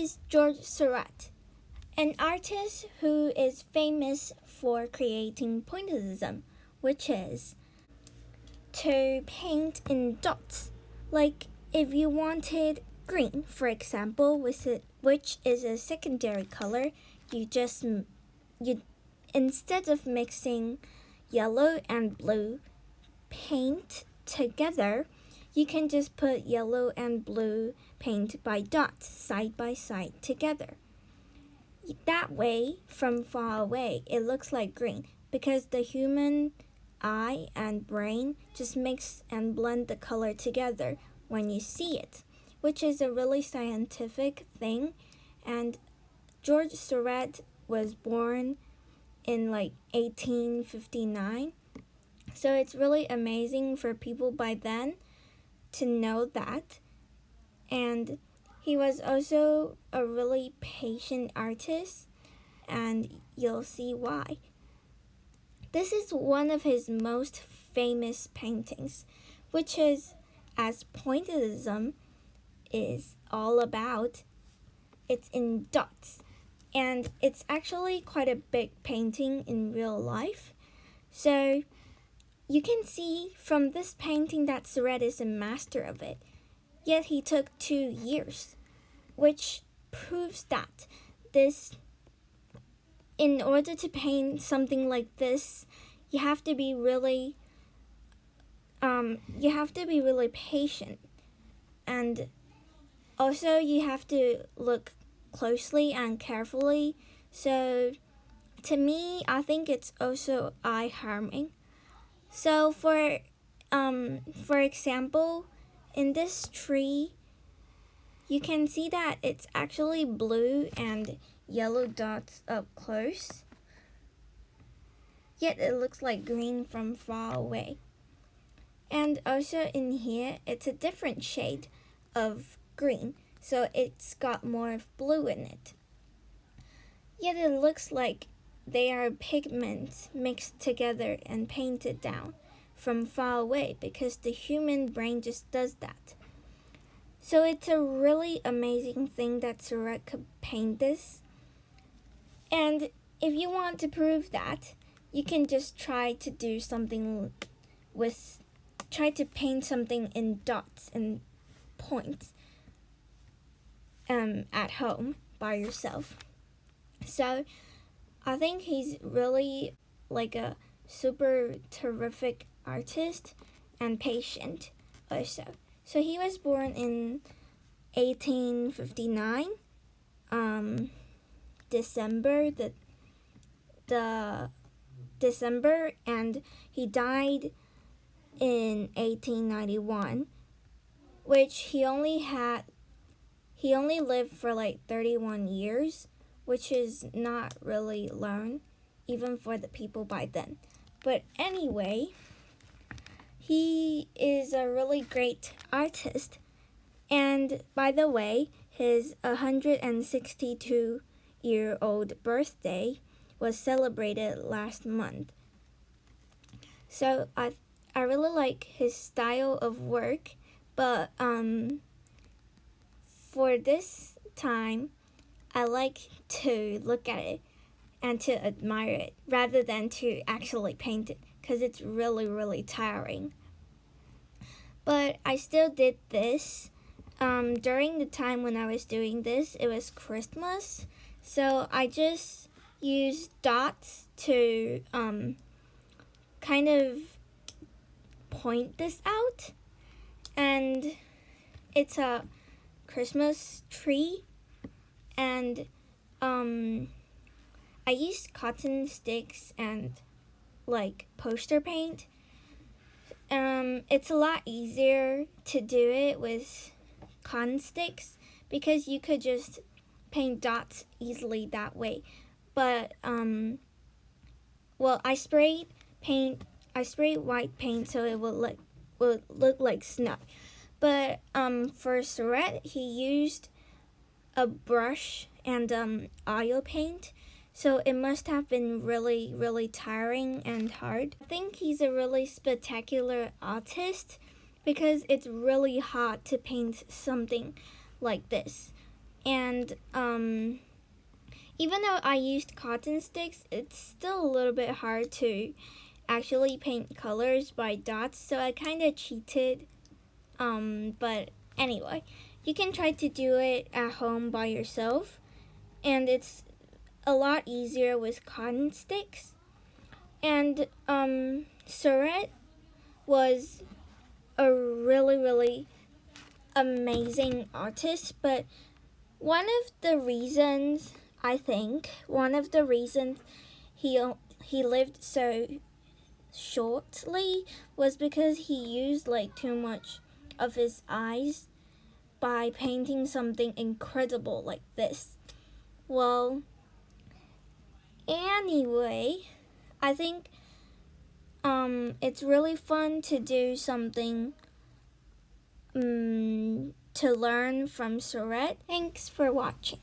is George Seurat, an artist who is famous for creating Pointillism, which is to paint in dots. Like if you wanted green, for example, which is a secondary color, you instead of mixing yellow and blue paint together, you can just put yellow and blue paint by dots side by side together. That way, from far away, it looks like green because the human eye and brain just mix and blend the color together when you see it, which is a really scientific thing. And George Seurat was born in 1859. So it's really amazing for people by then to know that. And he was also a really patient artist, and you'll see why. This is one of his most famous paintings, which is, as Pointillism is all about, it's in dots. And it's actually quite a big painting in real life. So you can see from this painting that Seurat is a master of it. Yet he took 2 years, which proves that in order to paint something like this, you have to be really patient, and also you have to look closely and carefully. So to me, I think it's also eye harming. So for example, in this tree, you can see that it's actually blue and yellow dots up close, yet it looks like green from far away. And also in here, it's a different shade of green, so it's got more of blue in it. Yet it looks like they are pigments mixed together and painted down from far away because the human brain just does that. So it's a really amazing thing that Seurat could paint this. And if you want to prove that, you can just try to paint something in dots and points at home by yourself. So I think he's really like a super terrific artist and patient also. So he was born in 1859, December, and he died in 1891, which he only lived for 31 years, which is not really long, even for the people by then. But anyway, he is a really great artist. And by the way, his 162-year-old birthday was celebrated last month. So I really like his style of work, but for this time, I like to look at it and to admire it rather than to actually paint it, because it's really, really tiring. But I still did this. During the time when I was doing this, it was Christmas, so I just used dots to kind of point this out. And it's a Christmas tree, and I used cotton sticks and poster paint. It's a lot easier to do it with cotton sticks because you could just paint dots easily that way. But I sprayed white paint so it would look like snow. But for Seurat, he used a brush and oil paint, so it must have been really, really tiring and hard. I think he's a really spectacular artist because it's really hard to paint something like this. And even though I used cotton sticks, it's still a little bit hard to actually paint colors by dots, so I kind of cheated. But anyway, you can try to do it at home by yourself, and it's a lot easier with cotton sticks. And Seurat was a really amazing artist, but one of the reasons he lived so shortly was because he used like too much of his eyes by painting something incredible like this. Well, anyway, I think it's really fun to do something to learn from Seurat. Thanks for watching.